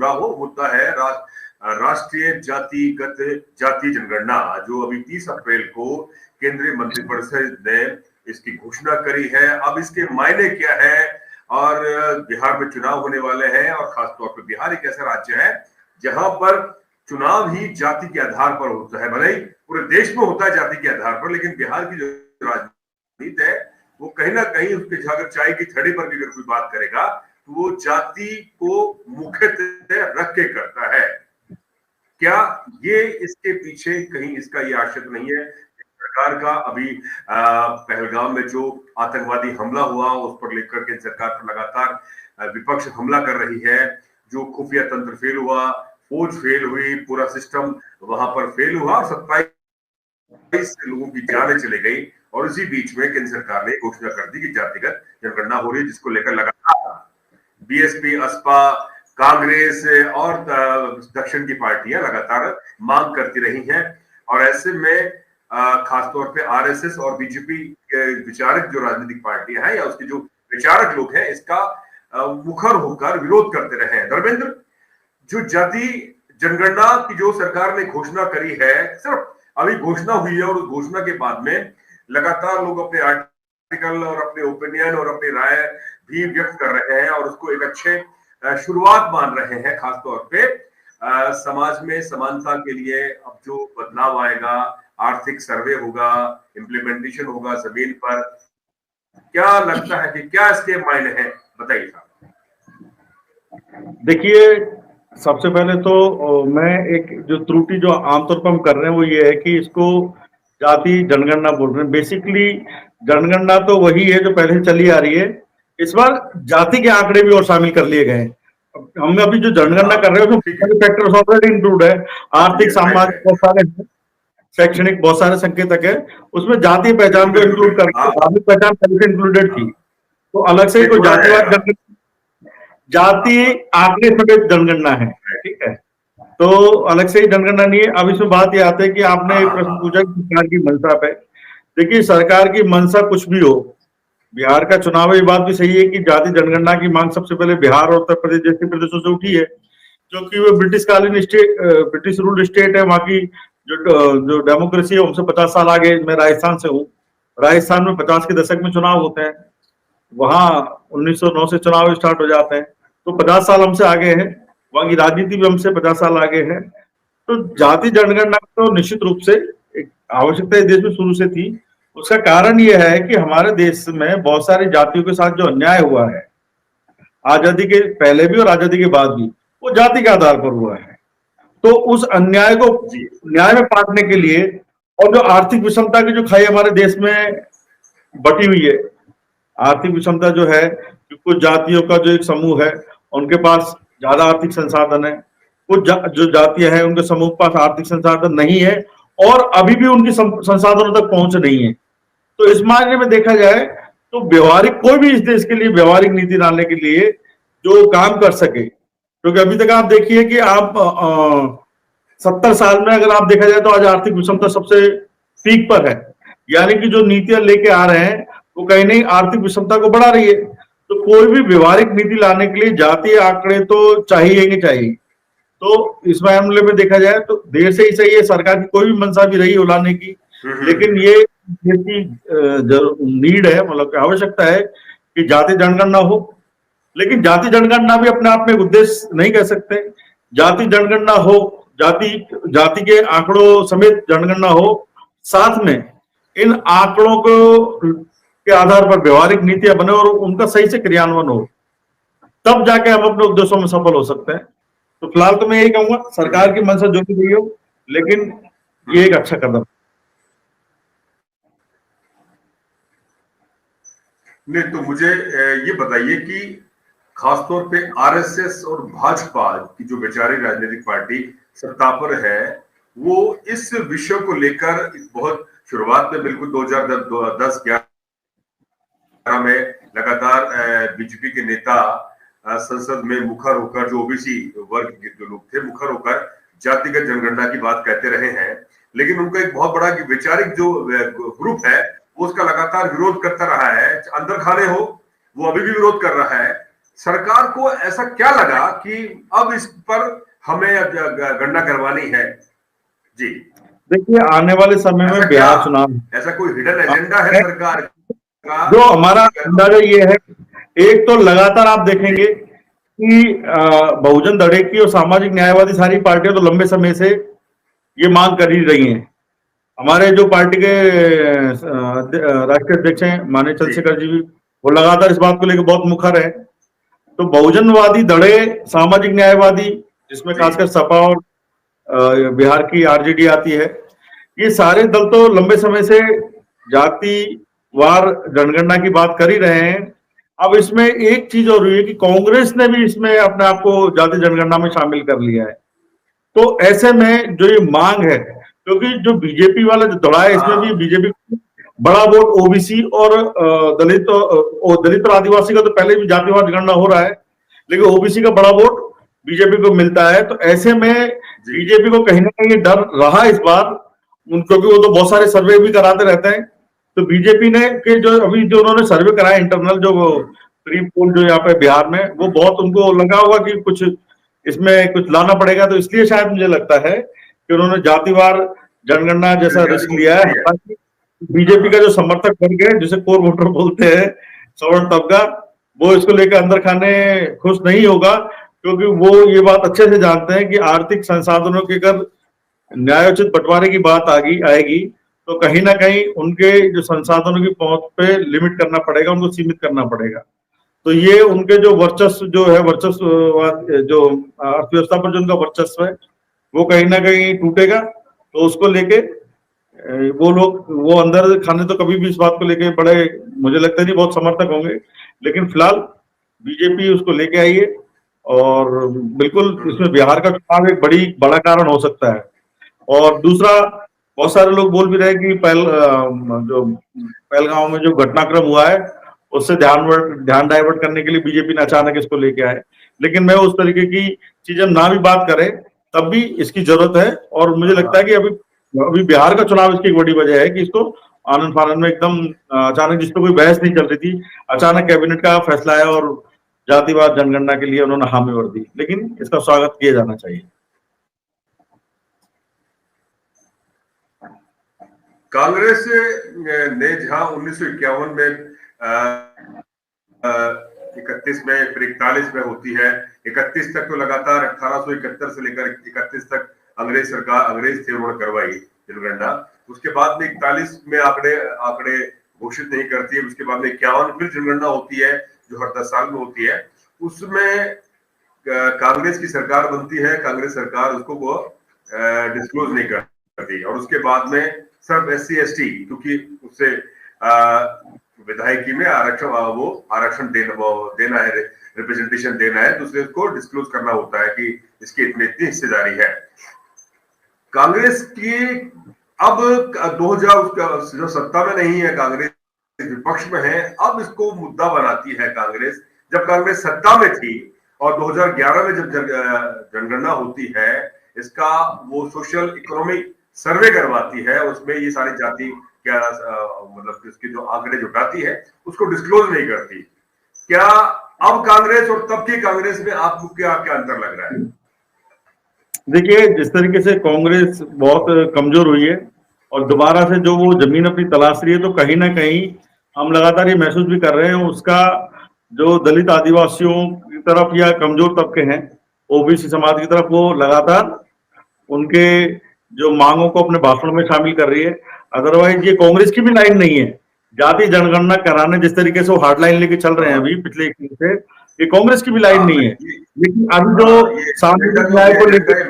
जुड़ा हुआ मुद्दा है राष्ट्रीय जाति जनगणना, जो अभी 30 अप्रैल को केंद्रीय मंत्रिपरिषद ने इसकी घोषणा करी है। अब इसके मायने क्या है, और बिहार में चुनाव होने वाले हैं, और खासतौर पर बिहार एक ऐसा राज्य है जहां पर चुनाव ही जाति के आधार पर होता है। भले ही पूरे देश में होता है जाति के आधार पर, लेकिन बिहार की जो राजनीति है वो कहीं ना कहीं उसके अगर चाय की थड़ी पर भी अगर कोई बात करेगा तो वो जाति को मुख्यतः रख के करता है। क्या ये इसके पीछे कहीं इसका ये आशय नहीं है सरकार का? अभी पहलगाम में जो आतंकवादी हमला हुआ उस पर लेकर के सरकार पर लगातार विपक्ष हमला कर रही है। जो खुफिया तंत्र फेल हुआ, फौज फेल हुई, पूरा सिस्टम वहां पर फेल हुआ, 27 लोगों की जानें चली गई, और इसी बीच में केंद्र सरकार ने घोषणा कर दी कि जातिगत जनगणना हो रही है, जिसको लेकर लगातार बीएसपी, असपा, कांग्रेस और दक्षिण की पार्टियां लगातार मांग करती रही हैं। और ऐसे में खासतौर पे आरएसएस और बीजेपी के विचारक जो राजनीतिक पार्टियां हैं या उसके जो विचारक लोग हैं, इसका मुखर होकर विरोध करते रहे हैं। धर्मेंद्र, जो जाति जनगणना की जो सरकार ने घोषणा करी है, सिर्फ अभी घोषणा हुई है, और उस घोषणा के बाद में लगातार लोग अपने आर्टिकल और अपने ओपिनियन और अपनी राय भी व्यक्त कर रहे हैं, और उसको एक अच्छे शुरुआत मान रहे हैं। खासतौर पे समाज में समानता के लिए अब जो बदलाव आएगा, आर्थिक सर्वे होगा, इम्प्लीमेंटेशन होगा जमीन पर, क्या लगता है कि क्या इसके मायने हैं, बताइए साहब। देखिए, सबसे पहले तो मैं एक जो त्रुटि जो आमतौर पर हम कर रहे हैं वो ये है कि इसको जाति जनगणना बोल रहे हैं। बेसिकली जनगणना तो वही है जो पहले से चली आ रही है। इस बार जाति के आंकड़े भी और शामिल कर लिए गए हैं। हम अभी जो जनगणना कर रहे हैं उसमें फैक्टर्स ऑलरेडी इंक्लूड है, आर्थिक, सामाजिक, बहुत सारे शैक्षणिक, बहुत सारे संकेतक है। उसमें जाति पहचान को इंक्लूड करके धार्मिक पहचान पहले इंक्लूडेड थी, तो अलग से कोई जातिवाद जाति आंकड़े समेत जनगणना है, ठीक है, तो अलग से ही जनगणना नहीं है। अब इसमें बात यह आती है कि आपने एक प्रश्न पूछा सरकार की मंशा पे। देखिए, सरकार की मंशा कुछ भी हो, बिहार का चुनाव, ये बात भी सही है कि जाति जनगणना की मांग सबसे पहले बिहार और उत्तर प्रदेश जैसे प्रदेशों से उठी है, क्योंकि वो ब्रिटिशकालीन स्टेट, ब्रिटिश रूल्ड स्टेट है। वहां की जो डेमोक्रेसी है उनसे 50 साल आगे। मैं राजस्थान से हूँ, राजस्थान में 50 के दशक में चुनाव होते हैं, वहां 1909 से चुनाव स्टार्ट हो जाते हैं, तो 50 साल हमसे आगे है। वहां की राजनीति भी हमसे 50 साल आगे है। तो जाति जनगणना तो निश्चित रूप से एक आवश्यकता इस देश में शुरू से थी। उसका कारण यह है कि हमारे देश में बहुत सारी जातियों के साथ जो अन्याय हुआ है, आजादी के पहले भी और आजादी के बाद भी, वो जाति के आधार पर हुआ है। तो उस अन्याय को न्याय में पाटने के लिए, और जो आर्थिक विषमता की जो खाई हमारे देश में बटी हुई है, आर्थिक विषमता जो है, कुछ जातियों का जो एक समूह है उनके पास ज्यादा आर्थिक संसाधन है, कुछ जो जातियां हैं उनके समूह के पास आर्थिक संसाधन नहीं है, और अभी भी उनकी संसाधनों तक पहुंच नहीं है। तो इस मायने में देखा जाए तो व्यवहारिक, कोई भी इस देश के लिए व्यवहारिक नीति लाने के लिए जो काम कर सके, क्योंकि अभी तक आप देखिए कि आप 70 साल में अगर आप देखा जाए तो आज आर्थिक विषमता सबसे पीक पर है। यानी कि जो नीतियां लेके आ रहे हैं वो कहीं नहीं आर्थिक विषमता को बढ़ा रही है। तो कोई भी व्यवहारिक नीति लाने के लिए जातीय आंकड़े तो चाहिए। तो इस मामले में देखा जाए तो देर से ही सही है, सरकार की कोई भी मंशा भी रही हो लाने की, लेकिन ये नीड है, मतलब आवश्यकता है कि जाति जनगणना हो। लेकिन जाति जनगणना भी अपने आप में उद्देश्य नहीं कह सकते। जाति जनगणना हो, जाति के आंकड़ों समेत जनगणना हो, साथ में इन आंकड़ों को के आधार पर व्यवहारिक नीतियां बने और उनका सही से क्रियान्वयन हो, तब जाके हम अपने उद्देश्यों में सफल हो सकते हैं। तो फिलहाल तो मैं यही कहूंगा, सरकार की मंशा जो भी रही हो, लेकिन ये एक अच्छा कदम। नहीं, तो मुझे ये बताइए कि खासतौर पे आरएसएस और भाजपा की जो वैचारिक राजनीतिक पार्टी सत्ता पर है, वो इस विषय को लेकर बहुत शुरुआत में बिल्कुल 2010-11 में लगातार बीजेपी के नेता संसद में मुखर होकर, जो ओबीसी वर्ग के जो लोग थे, मुखर होकर जातिगत जनगणना की बात कहते रहे हैं। लेकिन उनका एक बहुत बड़ा वैचारिक जो ग्रुप है वो उसका लगातार विरोध करता रहा है। अंदर खाने हो, वो अभी भी विरोध कर रहा है। सरकार को ऐसा क्या लगा कि अब इस पर हमें गणना करवानी है? जी, देखिए आने वाले समय ऐसा में क्या, बिहार चुनाव ऐसा कोई हिडन एजेंडा है सरकार का? जो हमारा अंदाजा ये है, एक तो लगातार आप देखेंगे कि बहुजन धड़े की और सामाजिक न्यायवादी सारी पार्टियां तो लंबे समय से ये मांग कर ही रही हैं। हमारे जो पार्टी के राष्ट्रीय अध्यक्ष हैं माननीय चंद्रशेखर जी भी, वो लगातार इस बात को लेकर बहुत मुखर है। तो बहुजनवादी धड़े, सामाजिक न्यायवादी, जिसमें खासकर सपा और बिहार की आरजेडी आती है, ये सारे दल तो लंबे समय से जातिवार जनगणना की बात कर ही रहे हैं। अब इसमें एक चीज और हुई है कि कांग्रेस ने भी इसमें अपने आप को जाति जनगणना में शामिल कर लिया है। तो ऐसे में जो ये मांग है, क्योंकि जो बीजेपी वाला जो दौड़ा है, इसमें भी बीजेपी बड़ा वोट ओबीसी और दलित और आदिवासी का तो पहले भी जातिवार जनगणना हो रहा है, लेकिन ओबीसी का बड़ा वोट बीजेपी को मिलता है। तो ऐसे में बीजेपी को कहीं ना कहीं डर रहा इस बार, क्योंकि वो तो बहुत सारे सर्वे भी कराते रहते हैं। तो बीजेपी ने के जो अभी जो उन्होंने सर्वे कराया इंटरनल, जो प्री पोल जो यहाँ पे बिहार में, वो बहुत उनको लगा होगा कि कुछ इसमें कुछ लाना पड़ेगा। तो इसलिए शायद मुझे लगता है कि उन्होंने जातिवार जनगणना जैसा रिस्क लिया है। हालांकि बीजेपी का जो समर्थक वर्ग है, जिसे कोर वोटर बोलते हैं, सवर्ण तबका, वो इसको लेकर अंदर खाने खुश नहीं होगा, क्योंकि वो ये बात अच्छे से जानते हैं कि आर्थिक संसाधनों के अगर न्यायोचित बंटवारे की बात आएगी तो कहीं ना कहीं उनके जो संसाधनों की पहुंच पे लिमिट करना पड़ेगा, उनको सीमित करना पड़ेगा। तो ये उनके जो वर्चस्व जो है, वर्चस्व जो अर्थव्यवस्था पर जो उनका वर्चस्व है, वो कहीं ना कहीं टूटेगा। तो उसको लेके वो लोग वो अंदर खाने तो कभी भी इस बात को लेके बड़े, मुझे लगता नहीं बहुत समर्थक होंगे। लेकिन फिलहाल बीजेपी उसको लेके आई है, और बिल्कुल इसमें बिहार का चुनाव एक बड़ा कारण हो सकता है। और दूसरा, बहुत सारे लोग बोल भी रहे कि जो पहलगांव में जो घटनाक्रम हुआ है, उससे ध्यान डाइवर्ट करने के लिए बीजेपी ने अचानक इसको लेके आए। लेकिन मैं उस तरीके की चीजें ना भी बात करें, तब भी इसकी जरूरत है। और मुझे लगता है कि अभी बिहार का चुनाव इसकी एक बड़ी वजह है कि इसको आनंद फानंद में एकदम अचानक, जिस पर कोई बहस नहीं चल रही थी, अचानक कैबिनेट का फैसला आया और जातिवार जनगणना के लिए उन्होंने हामी भर दी। लेकिन इसका स्वागत किया जाना चाहिए। कांग्रेस ने जहां 1951 में 31 में, फिर 41 में होती है, 31 तक तो लगातार 1871 से लेकर 31 तक अंग्रेज थे, उन्होंने करवाई जनगणना। उसके बाद में 41 में आंकड़े घोषित नहीं करती है। उसके बाद में 51 फिर जनगणना होती है, जो हर 10 साल में होती है। उसमें कांग्रेस की सरकार बनती है, कांग्रेस सरकार उसको डिस्क्लोज नहीं करती। और उसके बाद में सब SC ST, क्योंकि उससे विधायकी में आरक्षण देना है, रिप्रेजेंटेशन देना है, तो उसको डिस्क्लोज करना होता है कि इसकी इतनी हिस्सेदारी है। कांग्रेस की अब 2000 जो सत्ता में नहीं है, कांग्रेस विपक्ष में है, अब इसको मुद्दा बनाती है कांग्रेस। जब कांग्रेस सत्ता में थी और 2011 में जब जनगणना होती है, इसका वो सोशल इकोनॉमिक सर्वे करवाती है, उसमें ये सारी जाति क्या मतलब इसके जो आंकड़े जुटाती है, उसको डिस्क्लोज नहीं करती। क्या अब कांग्रेस और तब की कांग्रेस में आपको क्या अंतर लग रहा है? देखिए, जिस तरीके से कांग्रेस बहुत कमजोर हुई है और दोबारा से जो वो जमीन अपनी तलाश रही है, तो कहीं ना कहीं हम लगातार ये महसूस भी कर रहे हैं, उसका जो दलित आदिवासियों की तरफ या कमजोर तबके हैं, ओबीसी समाज की तरफ, वो लगातार उनके जो मांगों को अपने भाषण में शामिल कर रही है। अदरवाइज ये कांग्रेस की भी लाइन नहीं है जाति जनगणना कराने, जिस तरीके से वो हार्ड लाइन लेके चल रहे हैं अभी पिछले 1 दिन से, ये कांग्रेस की भी लाइन नहीं है। लेकिन अभी जो सामाजिक न्याय को लेकर,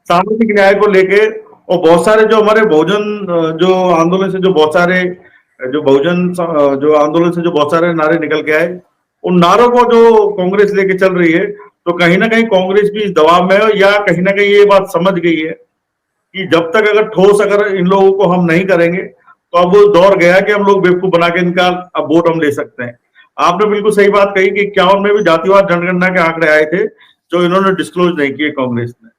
सामाजिक न्याय को लेकर, और बहुत सारे जो हमारे बहुजन जो आंदोलन से जो बहुत सारे जो आंदोलन से जो बहुत सारे नारे निकल के आए, उन नारों को जो कांग्रेस लेके चल रही है, तो कहीं ना कहीं कांग्रेस भी इस दबाव में है, या कहीं ना कहीं ये बात समझ गई है कि जब तक अगर इन लोगों को हम नहीं करेंगे, तो अब वो दौर गया कि हम लोग बेवकूफ बना के इनका अब वोट हम ले सकते हैं। आपने बिल्कुल सही बात कही कि 51 में भी जातिवार जनगणना के आंकड़े आए थे, जो इन्होंने डिस्क्लोज नहीं किए कांग्रेस ने।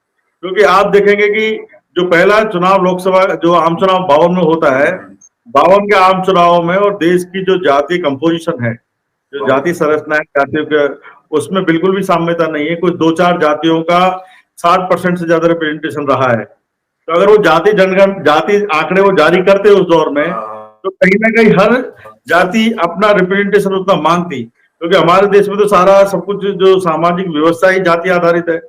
क्योंकि आप देखेंगे कि जो पहला चुनाव लोकसभा जो आम चुनाव 52 में होता है, 52 के आम चुनाव में और देश की जो जातीय कंपोजिशन है, जो जाति संरचना है जातियों के, उसमें बिल्कुल भी साम्यता नहीं है। कुछ 2-4 जातियों का 60% से ज्यादा रिप्रेजेंटेशन रहा है। तो अगर वो जाति आंकड़े वो जारी करते उस दौर में, तो कहीं ना कहीं हर जाति अपना रिप्रेजेंटेशन उतना मांगती, क्योंकि हमारे देश में तो सारा सब कुछ जो सामाजिक व्यवस्था ही जाति आधारित है,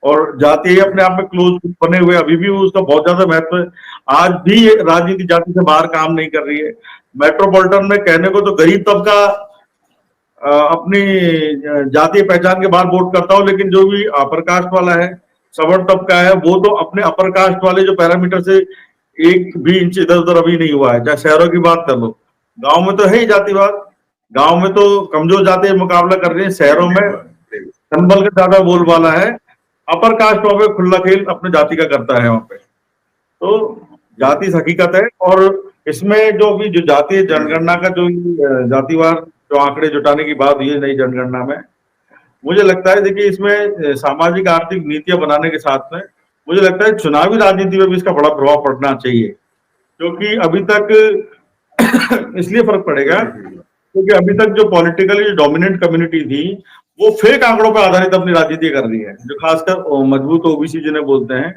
और जाति ही अपने आप में क्लोज बने हुए, अभी भी उसका बहुत ज्यादा महत्व है। आज भी राजनीति जाति से बाहर काम नहीं कर रही है। मेट्रोपॉलिटन में कहने को तो गरीब तबका अपनी जातीय पहचान के बाहर वोट करता हो, लेकिन जो भी अपर कास्ट वाला है, सवर्ण तबका है, वो तो अपने अपर कास्ट वाले जो पैरामीटर से 1 भी इंच इधर उधर अभी नहीं हुआ है। चाहे शहरों की बात कर लो, गांव में तो है ही जातिवाद, गांव में तो कमजोर जाति मुकाबला कर रही है, शहरों में संबल का ज्यादा बोलबाला है, अपर कास्ट वहां पे खुला खेल अपने जाति का करता है वहां पे। तो जाति हकीकत है। और इसमें जो भी जो जातीय जनगणना का जो जातिवार जो आंकड़े जुटाने की बात हुई है नई जनगणना में, मुझे लगता है देखिए इसमें सामाजिक आर्थिक नीतियां बनाने के साथ में मुझे लगता है चुनावी राजनीति में भी इसका बड़ा प्रभाव पड़ना चाहिए, क्योंकि अभी तक इसलिए फर्क पड़ेगा क्योंकि अभी तक जो पॉलिटिकली डोमिनेंट कम्युनिटी थी वो फेक आंकड़ों पर आधारित अपनी राजनीति कर रही है, जो खासकर मजबूत ओबीसी जिन्हें बोलते हैं,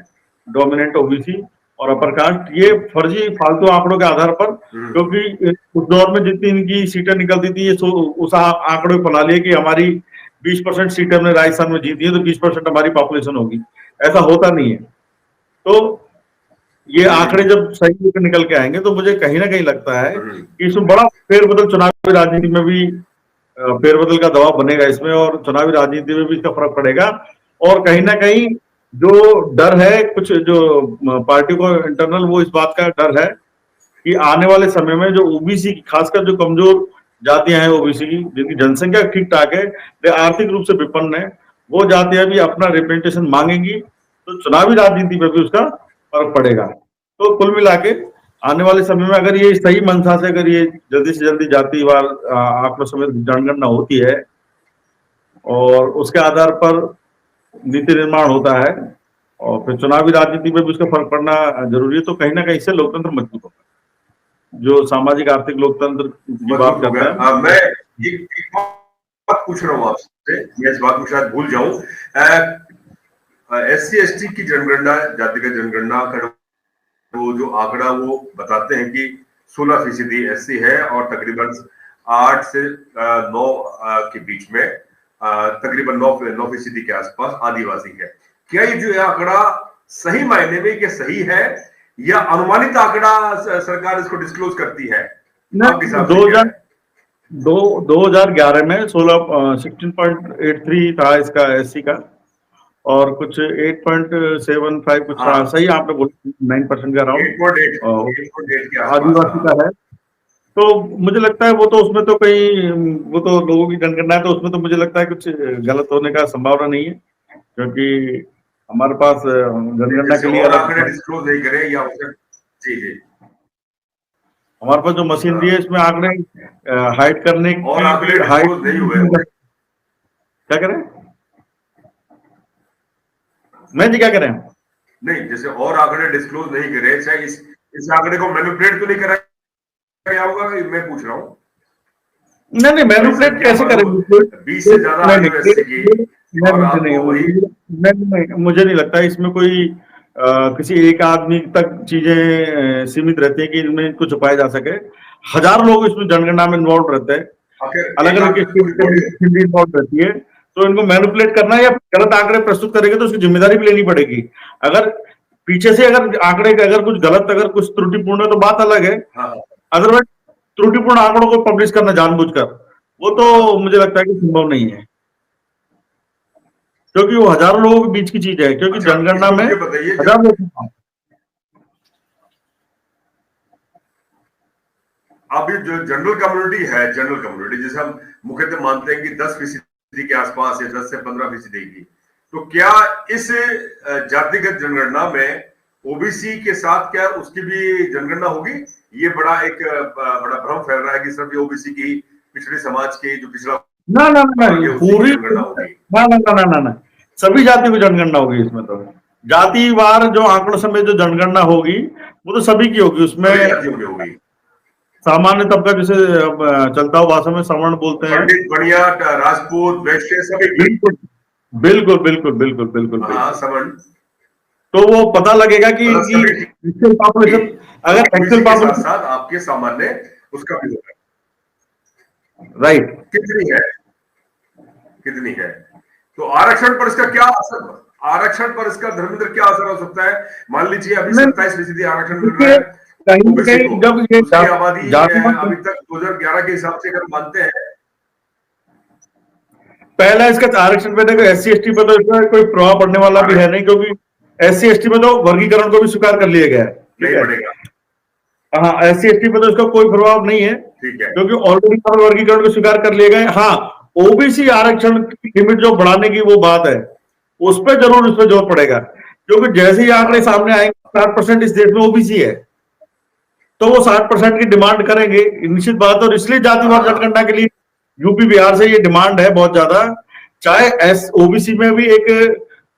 डोमिनेंट ओबीसी और अपर कास्ट, ये फर्जी फालतू आंकड़ों के आधार पर, क्योंकि उस दौर में जितनी इनकी सीटें निकलती थी ये उस आंकड़े को बना लिए कि हमारी 20% सीटें हमने राजस्थान में जीती है तो 20% हमारी पॉपुलेशन होगी। ऐसा होता नहीं है। तो ये आंकड़े जब सही होकर निकल के आएंगे तो मुझे कहीं ना कहीं लगता है कि इसमें बड़ा फेरबदल चुनावी राजनीति में भी फेरबदल का दबाव बनेगा इसमें, और चुनावी राजनीति में भी इसका फर्क पड़ेगा। और कहीं ना कहीं जो डर है कुछ जो पार्टी को इंटरनल, वो इस बात का डर है कि आने वाले समय में जो ओबीसी की, खासकर जो कमजोर जातियां हैं ओबीसी की, जिनकी जनसंख्या ठीक ठाक है, वे आर्थिक रूप से विपन्न है, वो जातियां भी अपना रिप्रेजेंटेशन मांगेंगी, तो चुनावी राजनीति पर भी उसका फर्क पड़ेगा। तो कुल मिला के आने वाले समय में अगर ये सही मंशा से अगर ये जल्दी से जल्दी जातिवार आंकड़ों समेत जनगणना होती है और उसके आधार पर नीति निर्माण होता है और फिर चुनावी राजनीति में भी उसका फर्क पड़ना जरूरी है, तो कहीं ना कहीं इससे लोकतंत्र मजबूत होगा। जो सामाजिक आर्थिक लोकतंत्र की बात करता है, मैं एक बात पूछ रहा हूँ आपसे, मैं इस बात को शायद भूल जाऊं, SC ST की जनगणना, जातिगत जनगणना का वो जो आंकड़ा वो बताते हैं कि 16% SC है और तकरीबन 8 से 9 के बीच में तकरीबन 9% के आसपास आदिवासी है। क्या ये जो आंकड़ा सही मायने में क्या सही है या अनुमानित आंकड़ा सरकार इसको डिस्क्लोज करती है? 2011 में 16.83 था इसका SC का, और कुछ 8.75 कुछ था, सही आपने बोला 9% का राउंड आदिवासी का है। तो मुझे लगता है वो तो उसमें तो कहीं, वो तो लोगों की जनगणना है, तो उसमें तो मुझे लगता है कुछ गलत होने का संभावना नहीं है, क्योंकि हमारे पास जनगणना के लिए डिस्क्लोज नहीं करे या जी जी हमारे पास जो मशीनरी है इसमें आंकड़े हाइड करने और आंकड़े हाइड नहीं हुए, क्या करें मैं जी क्या करें नहीं, जैसे और आंकड़े डिस्क्लोज नहीं करे, चाहे इस आंकड़े को मैनिपुलेट तो नहीं करा गया होगा, मैं पूछ रहा हूँ। नहीं मैनिपुलेट कैसे करेंगे? 20 से ज्यादा मुझे नहीं लगता इसमें कोई किसी एक आदमी तक चीजें सीमित रहती है कि इनमें कुछ छुपाया जा सके। हजार लोग इसमें जनगणना में इन्वॉल्व रहते हैं, अलग अलग इन्वॉल्व रहती है, तो इनको मैनिपुलेट करना या गलत आंकड़े प्रस्तुत करेंगे तो उसकी जिम्मेदारी भी लेनी पड़ेगी। अगर पीछे से अगर आंकड़े का अगर कुछ गलत, अगर कुछ त्रुटिपूर्ण है तो बात अलग है, अदरवाइज त्रुटिपूर्ण आंकड़ों को पब्लिश करना जानबूझकर, वो तो मुझे लगता है कि संभव नहीं है, क्योंकि वो हजारों लोगों के बीच की चीज है। क्योंकि जनगणना में हजार लोग, अभी जो जनरल कम्युनिटी जिसे हम मुख्यतः मानते हैं कि 10% के आसपास या 10 से 15% की, तो क्या इस जातिगत जनगणना में ओबीसी के साथ क्या उसकी भी जनगणना होगी? ये बड़ा भ्रम फैल रहा है कि सिर्फ ओबीसी की, पिछड़े समाज के जो पिछड़ा ना पूरी ना सभी जाति की जनगणना होगी इसमें। तो जातिवार जो आंकड़ों समेत जो जनगणना होगी वो तो सभी की होगी, उसमें होगी। सामान्य तबका जिसे चलता हुआ भाषा में सवर्ण बोलते हैं। पंडित, बनिया, राजपूत, वैश्य सभी। बिल्कुल बिल्कुल बिल्कुल बिल्कुल बिल्कुल हाँ, बिल्कुल। सवर्ण। तो वो पता लगेगा कि मतलब सभी एक्चुअल पॉपुलेशन, अगर ओबीसी एक्चुअल के साथ पॉपुलेशन, साथ आपके सामान्य उसका भी होगा। राइट, कितनी है, कितनी है। तो आरक्षण पर इसका क्या असर, आरक्षण पर इसका धर्मेंद्र क्या असर हो सकता है? मान लीजिए अभी 27% आरक्षण मिल रहा है कहीं ना ओबीसी को, कहीं जब ये उसकी आबादी जातिवाद, अभी तक 2011 के हिसाब से अगर मानते हैं। पहला इसका आरक्षण पे देखो, SC ST पे तो इसका कोई प्रभाव पड़ने वाला भी है नहीं, क्योंकि SC ST में तो वर्गीकरण को भी स्वीकार कर लिया गया है। ठीक नहीं है, पड़ेगा। हाँ, SC ST पे तो इसका कोई प्रभाव नहीं है, ठीक है, क्योंकि ऑलरेडी वर्गीकरण को स्वीकार कर लिए गए। हाँ, ओबीसी आरक्षण की लिमिट जो बढ़ाने की वो बात है, उस पर जरूर इस पर जोर पड़ेगा, क्योंकि जैसे ही आंकड़े सामने आएंगे 60% इस देश में ओबीसी है, तो वो 60% की डिमांड करेंगे, निश्चित बात। और इसलिए जातिवाद जनगणना के लिए यूपी बिहार से ये डिमांड है बहुत ज्यादा। चाहे ओबीसी में भी एक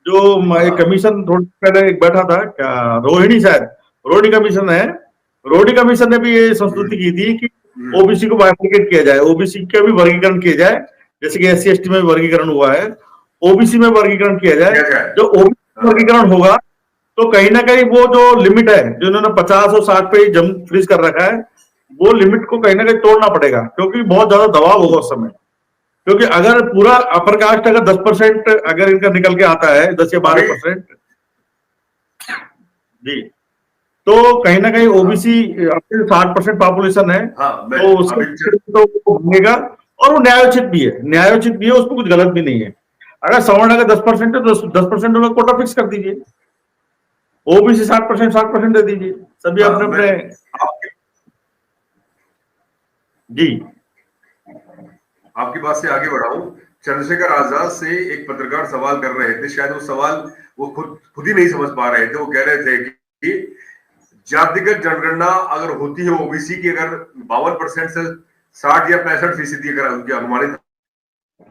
जो एक कमीशन थोड़ी पहले एक बैठा था, क्या रोहिणी, शायद रोहिणी कमीशन है, रोहिणी कमीशन ने भी ये संस्तुति की थी कि ओबीसी को बाइफरकेट किया जाए, ओबीसी का भी वर्गीकरण किया जाए, जैसे कि SC ST में वर्गीकरण हुआ है, ओबीसी में वर्गीकरण किया जाए। जो ओबीसी वर्गीकरण होगा तो कहीं ना कहीं वो जो लिमिट है जो इन्होंने 50 और 60 पे जम फ्रीज कर रखा है, वो लिमिट को कहीं ना कहीं तोड़ना पड़ेगा, क्योंकि बहुत ज्यादा दबाव होगा उस समय। क्योंकि अगर पूरा अपर कास्ट अगर 10% अगर इनका निकल के आता है, 10 या 12%, जी, तो कहीं ना कहीं ओबीसी 60% पॉपुलेशन है, तो उसके तो बनेगा, और वो न्यायोचित भी है, न्यायोचित भी है, उसमें कुछ गलत भी नहीं है। अगर सवर्ण अगर 10% है तो 10% में कोटा फिक्स कर दीजिए, ओबीसी 60% दे दीजिए, सभी अपने अपने। जी, आपकी बात से आगे बढ़ाऊं, चंद्रशेखर आजाद से एक पत्रकार सवाल कर रहे थे, शायद वो सवाल वो खुद ही नहीं समझ पा रहे थे। वो कह रहे थे कि जातिगत जनगणना अगर होती है ओबीसी की, अगर 52% से 60 या 65% अगर उनकी अनुमानित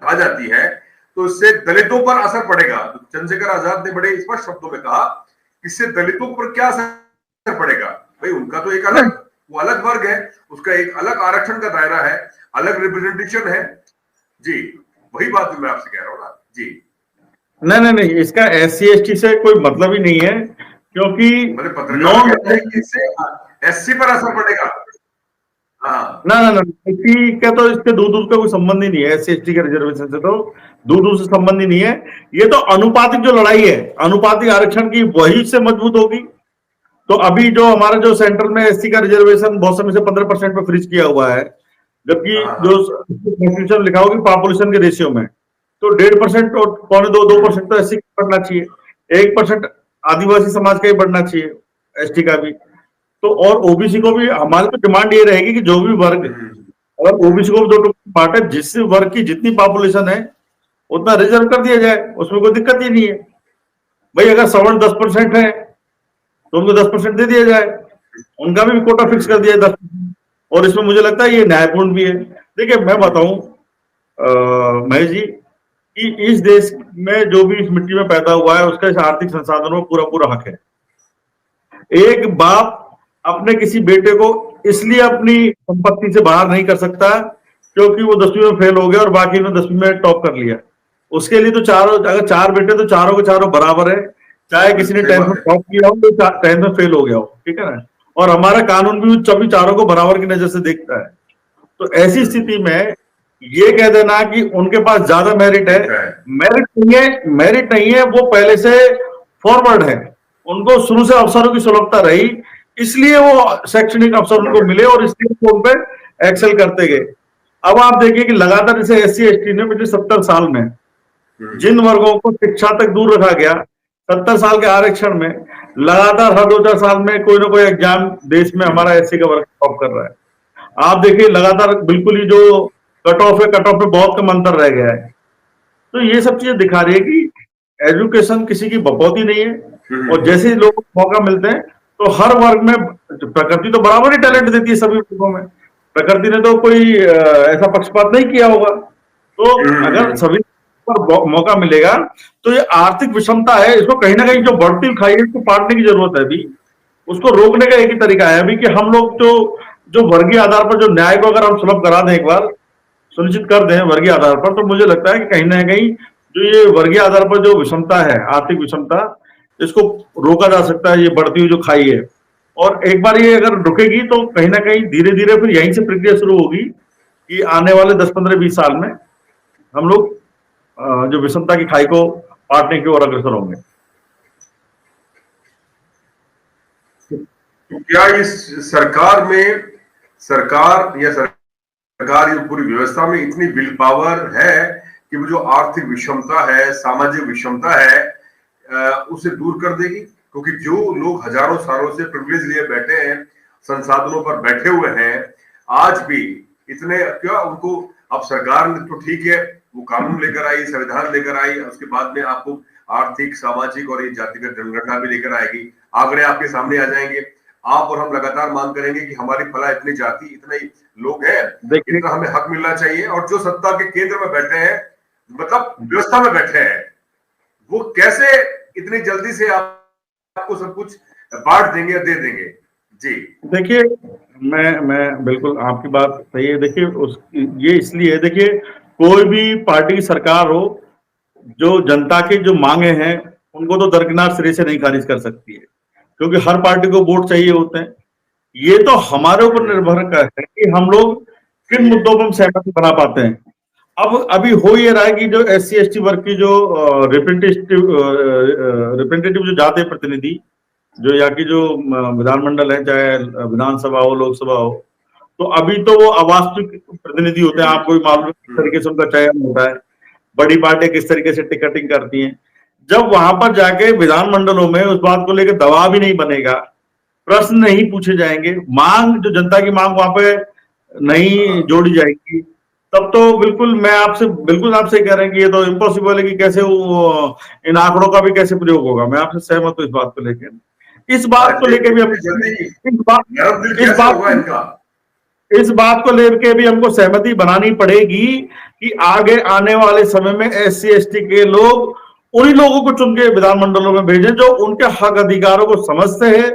आ जाती है, तो इससे दलितों पर असर पड़ेगा। तो चंद्रशेखर आजाद ने बड़े स्पष्ट शब्दों में कहा, इससे दलितों पर क्या असर पड़ेगा? भाई उनका तो एक अलग, वो अलग वर्ग है, उसका एक अलग आरक्षण का दायरा है, अलग रिप्रेजेंटेशन है। जी, वही बात मैं आपसे कह रहा हूँ ना। जी, नहीं, इसका SC ST से कोई मतलब ही नहीं है, क्योंकि नॉन SC पर असर पड़ेगा। ना SC का तो इसके दूर दूर का कोई संबंध ही नहीं है, SC ST के रिजर्वेशन से तो दूर दूर से संबंध ही नहीं है। ये तो अनुपातिक जो लड़ाई है, अनुपातिक आरक्षण की, वही से मजबूत होगी। तो अभी जो हमारा जो सेंट्रल में SC का रिजर्वेशन बहुत समय से 15% पे फ्रीज किया हुआ है, जबकि जो कॉन्स्टिट्यूशन लिखा होगी पॉपुलेशन के रेशियो में, तो 1.5% और 2% तो SC का बढ़ना चाहिए, 1% आदिवासी समाज का ही बढ़ना चाहिए, ST का भी। तो और ओबीसी को भी हमारी तो डिमांड ये रहेगी कि जो भी वर्ग, और ओबीसी को भी 2 पार्ट है, जिस वर्ग की जितनी पॉपुलेशन है उतना रिजर्व कर दिया जाए, उसमें कोई दिक्कत ही नहीं है। भाई अगर सवर्ण 10% है तो उनको 10% दे दिया जाए, उनका भी कोटा फिक्स कर दिया जाए 10%। और इसमें मुझे लगता है ये न्यायपूर्ण भी है। देखिए मैं बताऊं महेश जी, कि इस देश में जो भी इस मिट्टी में पैदा हुआ है उसका इस आर्थिक संसाधनों में पूरा पूरा हक है। एक बाप अपने किसी बेटे को इसलिए अपनी संपत्ति से बाहर नहीं कर सकता क्योंकि वो 10वीं में फेल हो गया और बाकी ने 10वीं में टॉप कर लिया। उसके लिए तो चारों, अगर 4 बेटे तो चारों के चारों बराबर है, चाहे किसी ने 10th में टॉप किया हो तो 10th में फेल हो गया हो, ठीक है ना। और हमारा कानून भी सभी चारों को बराबर की नजर से देखता है। तो ऐसी स्थिति में ये कह देना कि उनके पास ज्यादा मेरिट है, मेरिट नहीं है, मेरिट नहीं है, वो पहले से फॉरवर्ड है, उनको शुरू से अवसरों की सुलभता रही, इसलिए वो शैक्षणिक अवसर उनको मिले और इसलिए वो उन पे एक्सेल करते गए। अब आप देखिए कि लगातार इसे SC ST ने पिछले 70 साल में जिन वर्गों को शिक्षा तक दूर रखा गया, 70 साल के आरक्षण में लगातार हर 2-4 साल में कोई ना कोई एग्जाम देश में हमारा SC का वर्ग टॉप कर रहा है। आप देखिए लगातार बिल्कुल ही जो कट ऑफ है, कट ऑफ में बहुत कम अंतर रह गया है। तो ये सब चीजें दिखा रही है कि एजुकेशन किसी की बपौती नहीं है, और जैसे ही लोगों को मौका मिलते हैं तो हर वर्ग में प्रकृति तो बराबर ही टैलेंट देती है सभी वर्गों में, प्रकृति ने तो कोई ऐसा पक्षपात नहीं किया होगा। तो अगर सभी पर मौका मिलेगा तो ये आर्थिक विषमता है, इसको कहीं ना कहीं जो बढ़ती खाई है इसको पाटने की जरूरत है। अभी उसको रोकने का एक ही तरीका है अभी कि हम लोग जो जो वर्गीय आधार पर जो न्याय को अगर हम सुलभ करा दें, एक बार सुनिश्चित कर दें वर्गीय आधार पर, तो मुझे लगता है कि कहीं ना कहीं जो ये वर्गीय आधार पर जो विषमता है, आर्थिक विषमता, इसको रोका जा सकता है, ये बढ़ती हुई जो खाई है। और एक बार ये अगर रुकेगी तो कहीं ना कहीं धीरे धीरे फिर यहीं से प्रक्रिया शुरू होगी कि आने वाले 10-15-20 साल में हम लोग जो विषमता की खाई को पाटने की ओर अग्रसर होंगे। तो क्या इस सरकार में, सरकार या सरकार की पूरी व्यवस्था में इतनी विल पावर है कि वो जो आर्थिक विषमता है, सामाजिक विषमता है, उसे दूर कर देगी? क्योंकि जो लोग हजारों सालों से प्रिविलेज लिए बैठे हैं, संसाधनों पर बैठे हुए हैं, आज भी इतने क्या उनको, अब सरकार ने तो ठीक है वो कानून लेकर आई, संविधान लेकर आई, उसके बाद में आपको आर्थिक, सामाजिक और ये जातिगत जनगणना भी लेकर आएगी, आंकड़े आपके सामने आ जाएंगे, आप और हम लगातार मांग करेंगे कि हमारी फला इतनी जाति, इतने लोग हैं, इतना हमें हक मिलना चाहिए। और जो सत्ता के केंद्र में बैठे हैं, मतलब व्यवस्था में बैठे हैं, वो कैसे इतनी जल्दी से आपको सब कुछ बांट देंगे या दे देंगे? जी देखिए, मैं बिल्कुल, आपकी बात सही है। देखिए ये इसलिए, देखिए कोई भी पार्टी की सरकार हो, जो जनता की जो मांगे हैं उनको तो दरकिनार सिरे से नहीं खारिज कर सकती है, क्योंकि हर पार्टी को वोट चाहिए होते हैं। ये तो हमारे ऊपर निर्भर करता है कि हम लोग किन मुद्दों पर सहमति बना पाते हैं। अब अभी हो ये रहा है कि जो SC ST वर्ग की जो रिप्रेजेंटेटिव जो जाते हैं, प्रतिनिधि जो यहाँ की जो विधानमंडल है, चाहे विधानसभा हो, लोकसभा हो, तो अभी तो वो अवास्तविक प्रतिनिधि होते हैं। आपको भी मालूम है किस तरीके से उनका चयन होता है, बड़ी पार्टी किस तरीके से टिकटिंग करती हैं। जब वहां पर जाके विधानमंडलों में उस बात को लेकर दबाव भी नहीं बनेगा, प्रश्न नहीं पूछे जाएंगे, मांग जो जनता की मांग वहां पे नहीं जोड़ी जाएगी, तब तो बिल्कुल मैं आपसे बिल्कुल आपसे कह रहे हैं कि ये तो इम्पॉसिबल है कि कैसे वो इन आंकड़ों का भी कैसे प्रयोग होगा। मैं आपसे सहमत हूं इस बात को लेकर। इस बात को लेकर भी हम इस बात को लेकर भी हमको सहमति बनानी पड़ेगी कि आगे आने वाले समय में SC ST के लोग उन्हीं लोगों को चुन के विधानमंडलों में भेजें जो उनके हक अधिकारों को समझते हैं,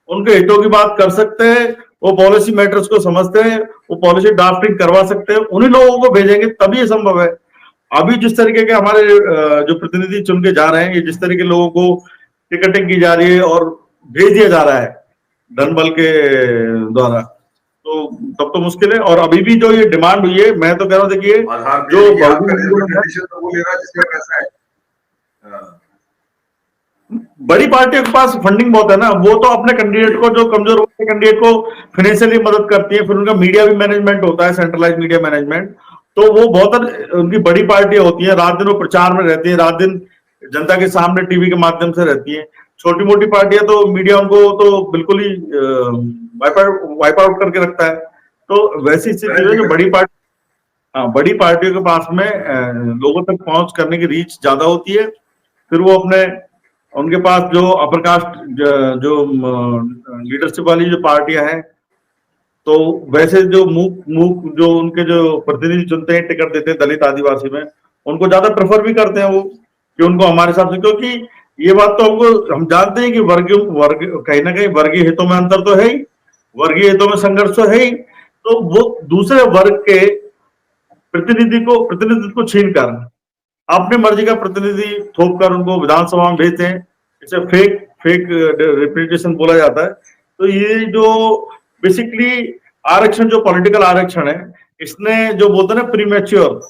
उनके हितों की बात कर सकते हैं, वो पॉलिसी मैटर्स को समझते हैं, वो पॉलिसी ड्राफ्टिंग करवा सकते हैं, उन्हीं लोगों को भेजेंगे तभी ये संभव है। अभी जिस तरीके के हमारे जो प्रतिनिधि चुन के जा रहे हैं, ये जिस तरीके लोगों को टिकटिंग की जा रही है और भेज दिया जा रहा है धन बल के द्वारा, तो तब तो मुश्किल है। और अभी भी जो ये डिमांड हुई है, मैं तो कह रहा हूँ, देखिए जो बड़ी पार्टियों के पास फंडिंग बहुत है ना, वो तो अपने कैंडिडेट को, जो कमजोर होते कैंडिडेट को फाइनेंशियली मदद करती है, फिर उनका मीडिया भी मैनेजमेंट होता है, सेंट्रलाइज मीडिया मैनेजमेंट, तो वो बहुत उनकी बड़ी पार्टियां होती है, रात दिन वो प्रचार में रहती है, रात दिन जनता के सामने टीवी के माध्यम से रहती है। छोटी मोटी पार्टियां तो मीडिया उनको तो बिल्कुल ही वाइप आउट करके रखता है। तो वैसी स्थिति में जो बड़ी पार्टी, बड़ी पार्टियों के पास में लोगों तक पहुंच करने की रीच ज्यादा होती है, फिर वो अपने उनके पास जो अपर कास्ट जो लीडरशिप वाली जो पार्टियां हैं, तो वैसे जो मूक जो उनके जो प्रतिनिधि चुनते हैं, टिकट देते हैं दलित आदिवासी में, उनको ज्यादा प्रेफर भी करते हैं वो कि उनको हमारे हिसाब से, क्योंकि ये बात तो हम जानते हैं कि वर्ग कहीं ना कहीं वर्गीय हितों में अंतर तो है ही, वर्गीय हितों में संघर्ष तो है ही, तो वो दूसरे वर्ग के प्रतिनिधित्व को छीनकर अपनी मर्जी का प्रतिनिधि थोप कर उनको विधानसभा में भेजते हैं। इसे फेक रिप्रेजेंटेशन बोला जाता है। तो ये जो बेसिकली आरक्षण, जो पॉलिटिकल आरक्षण है, इसने जो बोलते हैं ना प्रीमेच्योर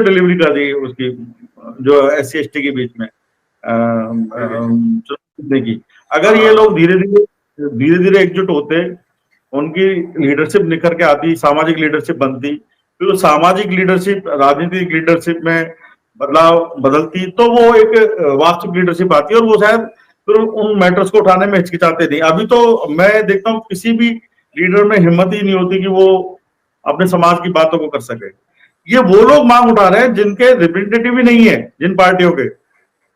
डिलीवरी कर दी उसकी, जो SC ST के बीच में की। अगर ये लोग धीरे धीरे एकजुट होते, उनकी लीडरशिप निखर के आती, सामाजिक लीडरशिप बनती, फिर सामाजिक लीडरशिप राजनीतिक लीडरशिप में बदलती, तो वो एक वास्तविक लीडरशिप आती है, और वो शायद फिर उन मैटर्स को उठाने में हिचकिचाते नहीं। अभी तो मैं देखता हूँ किसी भी लीडर में हिम्मत ही नहीं होती कि वो अपने समाज की बातों को कर सके। ये वो लोग मांग उठा रहे हैं जिनके रिप्रेजेंटेटिव ही नहीं है, जिन पार्टियों के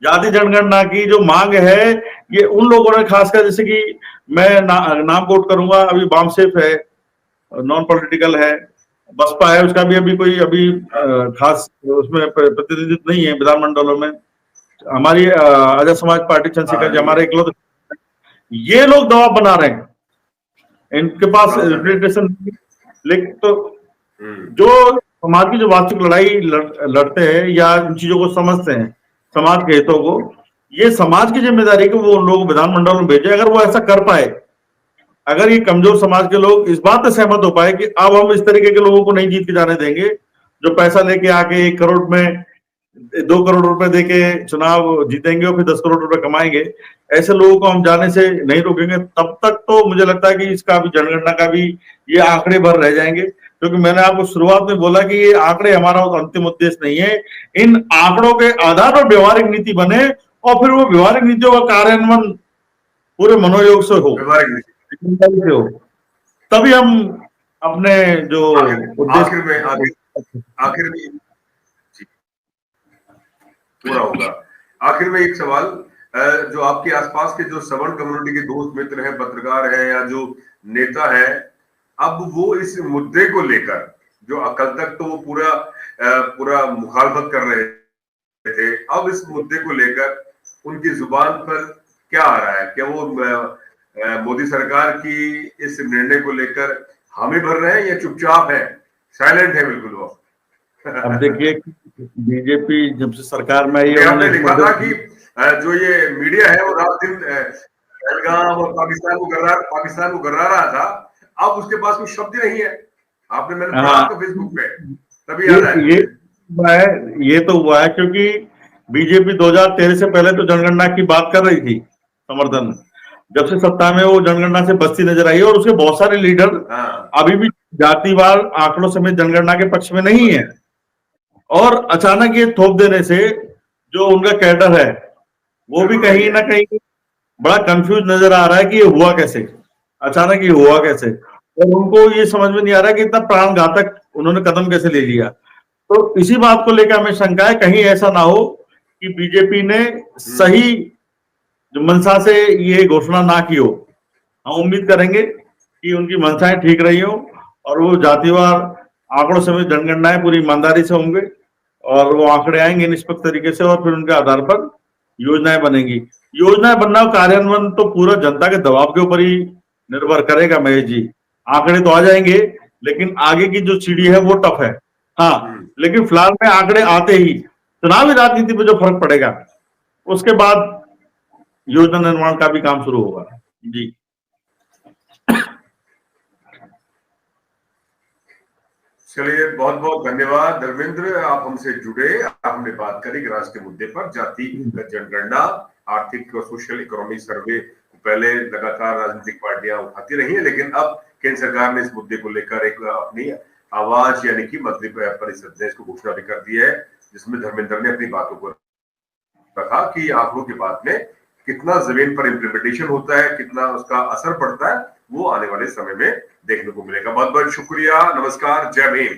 जाति जनगणना की जो मांग है, ये उन लोगों ने खासकर, जैसे कि मैं नाम कोट करूंगा, अभी बामसेफ है, नॉन पॉलिटिकल है, बसपा है, उसका भी अभी कोई खास उसमें प्रतिनिधित्व नहीं है विधानमंडलों में। हमारी आजाद समाज पार्टी, चंद्रशेखर जी हमारे इकलौते, ये लोग दबाव बना रहे हैं इनके पास हाँ, सर। रिप्रेजेंटेशन, लेकिन तो हम्म, जो समाज की जो वास्तविक लड़ाई लड़ते हैं या इन चीजों को समझते हैं, समाज के हितों को, ये समाज की जिम्मेदारी है कि वो उन लोगों को विधानमंडल में भेजे। अगर वो ऐसा कर पाए, अगर ये कमजोर समाज के लोग इस बात से सहमत हो पाए कि अब हम इस तरीके के लोगों को नहीं जीत के जाने देंगे, जो पैसा लेके आके 1 करोड़ में 2 करोड़ रुपए देके चुनाव जीतेंगे और फिर 10 करोड़ रुपए कमाएंगे, ऐसे लोगों को हम जाने से नहीं रोकेंगे, तब तक तो मुझे लगता है कि इसका भी, जनगणना का भी ये आंकड़े भर रह जाएंगे। क्योंकि मैंने आपको शुरुआत में बोला कि ये आंकड़े हमारा अंतिम उद्देश्य नहीं है। इन आंकड़ों के आधार पर व्यवहारिक नीति बने और फिर वो व्यवहारिक नीतियों का कार्यान्वयन पूरे मनोयोग से हो, ईमानदारी से हो, तभी हम अपने जो आखिर में उद्देश्य जी, पूरा होगा। आखिर में एक सवाल, जो आपके आसपास के जो सवर्ण कम्युनिटी के दोस्त मित्र हैं, पत्रकार हैं या जो नेता है, अब वो इस मुद्दे को लेकर, जो कल तक तो वो पूरा मुखालफत कर रहे थे, अब इस मुद्दे को लेकर उनकी जुबान पर क्या आ रहा है? क्या वो मोदी सरकार की इस निर्णय को लेकर हामी भर रहे हैं या चुपचाप है, साइलेंट है बिल्कुल वो? अब देखिए, बीजेपी जब से सरकार में आई है, आपने लिखा था कि जो ये मीडिया है वो रात दिन पहलगाम और पाकिस्तान को गर्रा रहा था, अब उसके पास कोई शब्द नहीं है। मैंने पढ़ा था फेसबुक पे, तभी याद आया। ये तो हुआ है क्योंकि बीजेपी 2013 से पहले तो जनगणना की बात कर रही थी, समर्थन। जब से सत्ता में वो जनगणना से बचती नजर आई है, और उसके बहुत सारे लीडर अभी भी जातिवार आंकड़ों समेत जनगणना के पक्ष में नहीं है। और अचानक ये थोप देने से जो उनका कैडर है वो भी कहीं ना कहीं बड़ा कंफ्यूज नजर आ रहा है कि ये हुआ कैसे, अचानक ये हुआ कैसे, और उनको ये समझ में नहीं आ रहा कि इतना प्राणघातक उन्होंने कदम कैसे ले लिया। तो इसी बात को लेकर हमें शंका है, कहीं ऐसा ना हो कि बीजेपी ने सही जो मंशा से ये घोषणा ना की हो। हम उम्मीद करेंगे कि उनकी मंशाएं ठीक रही हो और वो जातिवार आंकड़ों समेत जनगणनाएं पूरी ईमानदारी से होंगे और वो आंकड़े आएंगे निष्पक्ष तरीके से, और फिर उनके आधार पर योजनाएं बनेंगी। योजनाएं बनना और कार्यान्वयन तो पूरा जनता के दबाव के ऊपर ही निर्भर करेगा महेश जी। आंकड़े तो आ जाएंगे, लेकिन आगे की जो सीढ़ी है वो टफ है। हाँ, लेकिन फिलहाल में आंकड़े आते ही चुनावी राजनीति पे जो फर्क पड़ेगा, उसके बाद योजना निर्माण का भी काम शुरू होगा। जी, चलिए, बहुत बहुत धन्यवाद धर्मेंद्र, आप हमसे जुड़े। हमने बात करी कि राष्ट्रीय मुद्दे पर जातिगत जनगणना, आर्थिक और सोशल इकोनॉमी सर्वे पहले लगातार राजनीतिक पार्टियां उठाती रही है, लेकिन अब केंद्र सरकार ने इस मुद्दे को लेकर एक अपनी आवाज यानी कि मंत्री परिषद ने इसको घोषणा भी कर दी है, जिसमें धर्मेंद्र ने अपनी बातों को रखा कि आंकड़ों की बात में कितना जमीन पर इम्प्लीमेंटेशन होता है, कितना उसका असर पड़ता है, वो आने वाले समय में देखने को मिलेगा। बहुत बहुत शुक्रिया, नमस्कार, जय भीम।